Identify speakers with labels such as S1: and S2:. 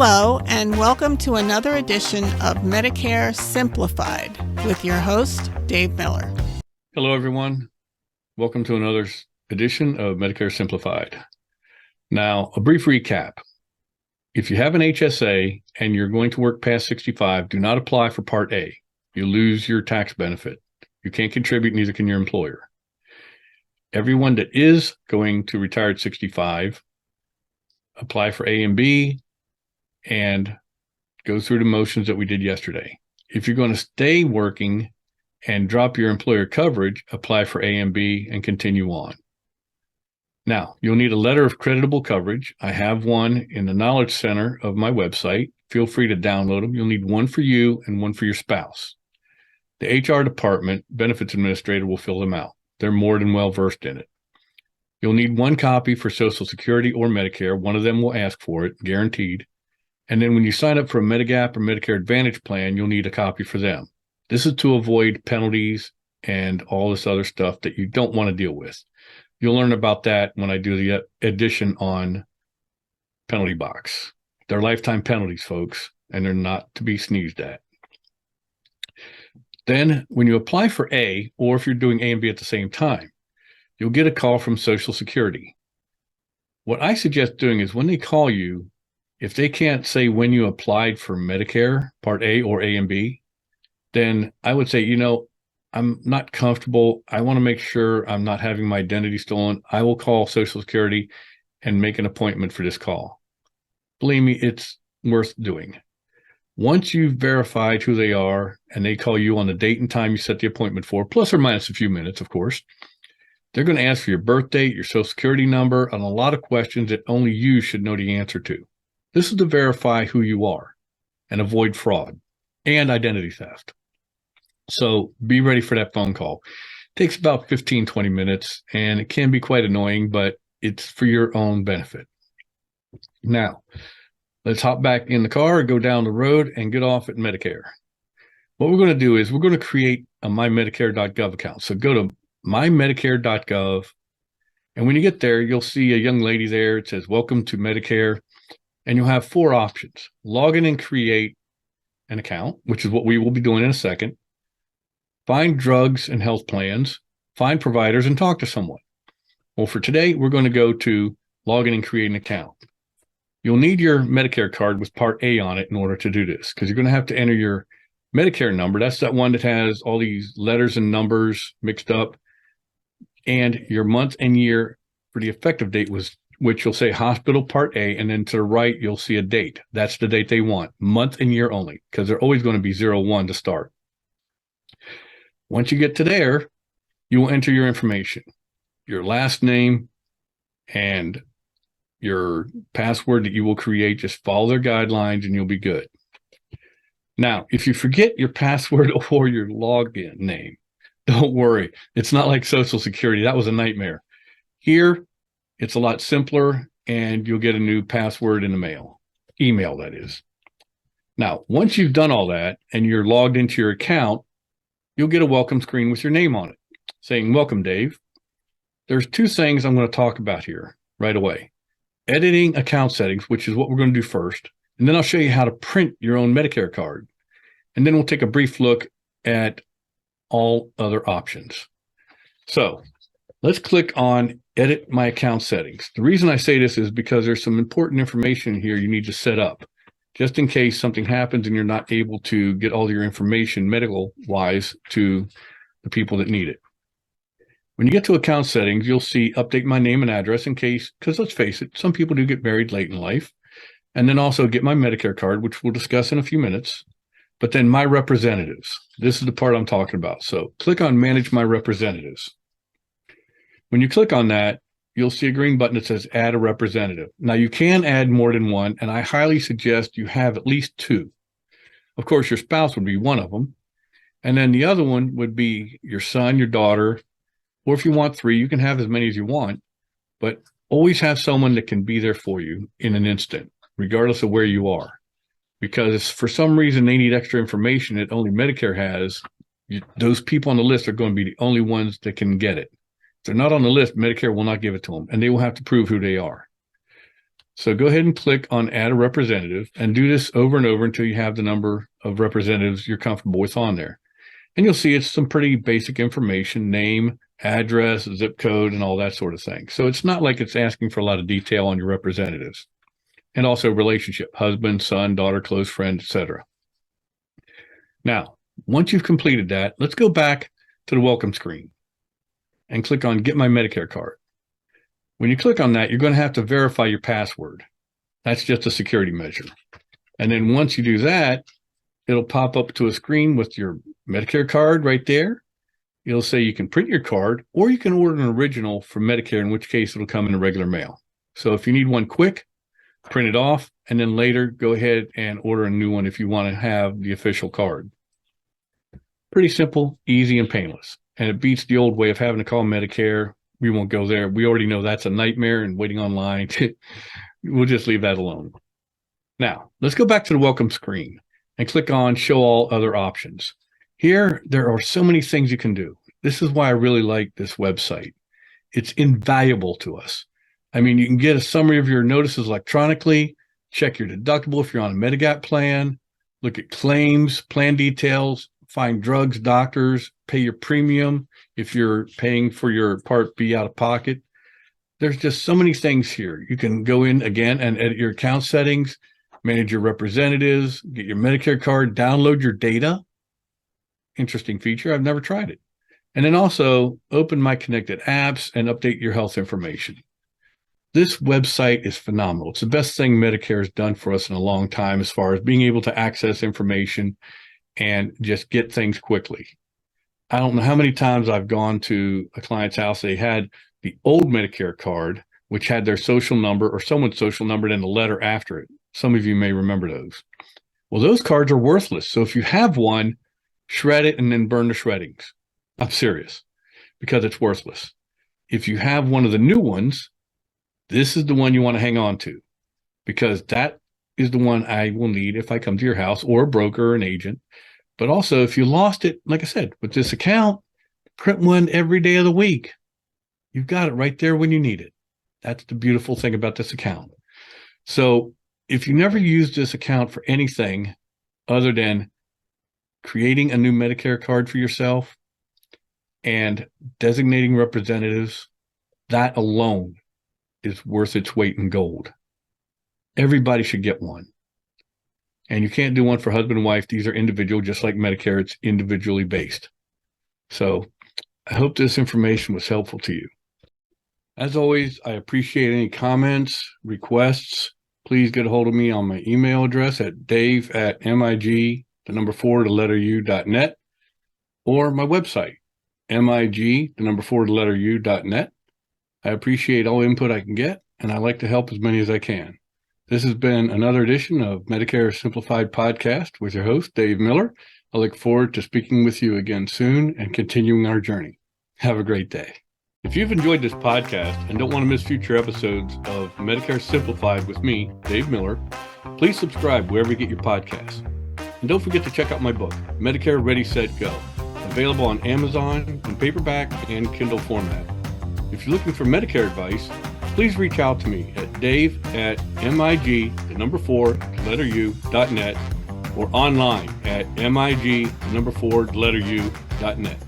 S1: Hello, and welcome to another edition of Medicare Simplified with your host, Dave Miller.
S2: Hello, everyone. Welcome to another edition of Medicare Simplified. Now, a brief recap. If you have an HSA and you're going to work past 65, do not apply for Part A. You lose your tax benefit. You can't contribute, neither can your employer. Everyone that is going to retire at 65, apply for A and B and go through the motions that we did yesterday. If you're going to stay working and drop your employer coverage, apply for A and B and continue on. Now, you'll need a letter of creditable coverage. I have one in the Knowledge Center of my website. Feel free to download them. You'll need one for you and one for your spouse. The HR department, benefits administrator, will fill them out. They're more than well versed in it. You'll need one copy for Social Security or Medicare. One of them will ask for it, guaranteed. And then when you sign up for a Medigap or Medicare Advantage plan, you'll need a copy for them. This is to avoid penalties and all this other stuff that you don't want to deal with. You'll learn about that when I do the edition on penalty box. They're lifetime penalties, folks, and they're not to be sneezed at. Then when you apply for A, or if you're doing A and B at the same time, you'll get a call from Social Security. What I suggest doing is when they call you, if they can't say when you applied for Medicare, Part A or A and B, then I would say, I'm not comfortable. I want to make sure I'm not having my identity stolen. I will call Social Security and make an appointment for this call. Believe me, it's worth doing. Once you've verified who they are and they call you on the date and time you set the appointment for, plus or minus a few minutes, of course, they're going to ask for your birth date, your Social Security number, and a lot of questions that only you should know the answer to. This is to verify who you are and avoid fraud and identity theft. So be ready for that phone call. It takes about 15, 20 minutes, and it can be quite annoying, but it's for your own benefit. Now, let's hop back in the car, go down the road, and get off at Medicare. What we're going to do is we're going to create a mymedicare.gov account. So go to mymedicare.gov, and when you get there, you'll see a young lady there. It says, "Welcome to Medicare." And you'll have four options: log in and create an account, which is what we will be doing in a second; find drugs and health plans; find providers; and talk to someone. Well, for today, we're going to go to log in and create an account. You'll need your Medicare card with Part A on it in order to do this, because you're going to have to enter your Medicare number. That's that one that has all these letters and numbers mixed up, and your month and year for the effective date, which you'll say hospital Part A, and then to the right, you'll see a date. That's the date they want, month and year only, because they're always going to be 01 to start. Once you get to there, you will enter your information, your last name, and your password that you will create. Just follow their guidelines and you'll be good. Now, if you forget your password or your login name, don't worry. It's not like Social Security. That was a nightmare. Here, it's a lot simpler, and you'll get a new password in the mail. Email, that is. Now, once you've done all that and you're logged into your account, you'll get a welcome screen with your name on it saying, "Welcome, Dave." There's two things I'm going to talk about here right away. Editing account settings, which is what we're going to do first. And then I'll show you how to print your own Medicare card. And then we'll take a brief look at all other options. So let's click on Edit My Account Settings. The reason I say this is because there's some important information here you need to set up, just in case something happens and you're not able to get all your information medical-wise to the people that need it. When you get to account settings, you'll see update my name and address in case, because let's face it, some people do get married late in life. And then also get my Medicare card, which we'll discuss in a few minutes. But then my representatives. This is the part I'm talking about. So click on Manage My Representatives. When you click on that, you'll see a green button that says Add a Representative. Now, you can add more than one, and I highly suggest you have at least two. Of course, your spouse would be one of them. And then the other one would be your son, your daughter, or if you want three, you can have as many as you want, but always have someone that can be there for you in an instant, regardless of where you are. Because if for some reason they need extra information that only Medicare has, those people on the list are going to be the only ones that can get it. If they're not on the list, Medicare will not give it to them, and they will have to prove who they are. So go ahead and click on add a representative and do this over and over until you have the number of representatives you're comfortable with on there. And you'll see it's some pretty basic information, name, address, zip code, and all that sort of thing. So it's not like it's asking for a lot of detail on your representatives. And also relationship, husband, son, daughter, close friend, etc. Now, once you've completed that, let's go back to the welcome screen and click on Get My Medicare Card. When you click on that, you're going to have to verify your password. That's just a security measure. And then once you do that, it'll pop up to a screen with your Medicare card right there. It'll say you can print your card or you can order an original from Medicare, in which case it'll come in the regular mail. So if you need one quick, print it off, and then later go ahead and order a new one if you want to have the official card. Pretty simple, easy, and painless. And it beats the old way of having to call Medicare. We won't go there. We already know that's a nightmare and waiting online. We'll just leave that alone. Now, let's go back to the welcome screen and click on Show All Other Options. Here, there are so many things you can do. This is why I really like this website. It's invaluable to us. I mean, you can get a summary of your notices electronically, check your deductible if you're on a Medigap plan, look at claims, plan details, find drugs, doctors, pay your premium if you're paying for your Part B out of pocket. There's just so many things here. You can go in again and edit your account settings, manage your representatives, get your Medicare card, download your data. Interesting feature. I've never tried it. And then also open My Connected Apps and update your health information. This website is phenomenal. It's the best thing Medicare has done for us in a long time as far as being able to access information and just get things quickly. I don't know how many times I've gone to a client's house. They had the old Medicare card, which had their social number or someone's social number and then the letter after it. Some of you may remember those. Well, those cards are worthless. So if you have one, shred it and then burn the shreddings. I'm serious, because it's worthless. If you have one of the new ones, this is the one you want to hang on to, because that is the one I will need if I come to your house, or a broker or an agent. But also, if you lost it, like I said, with this account, print one every day of the week. You've got it right there when you need it. That's the beautiful thing about this account. So if you never use this account for anything other than creating a new Medicare card for yourself and designating representatives, that alone is worth its weight in gold. Everybody should get one. And you can't do one for husband and wife. These are individual, just like Medicare. It's individually based. So I hope this information was helpful to you. As always, I appreciate any comments, requests. Please get a hold of me on my email address at dave@mig4u.net, or my website, mig4u.net. I appreciate all input I can get, and I like to help as many as I can. This has been another edition of Medicare Simplified Podcast with your host, Dave Miller. I look forward to speaking with you again soon and continuing our journey. Have a great day. If you've enjoyed this podcast and don't want to miss future episodes of Medicare Simplified with me, Dave Miller, please subscribe wherever you get your podcasts. And don't forget to check out my book, Medicare Ready, Set, Go, available on Amazon in paperback and Kindle format. If you're looking for Medicare advice, please reach out to me at dave@mig4u.net or online at mig4u.net.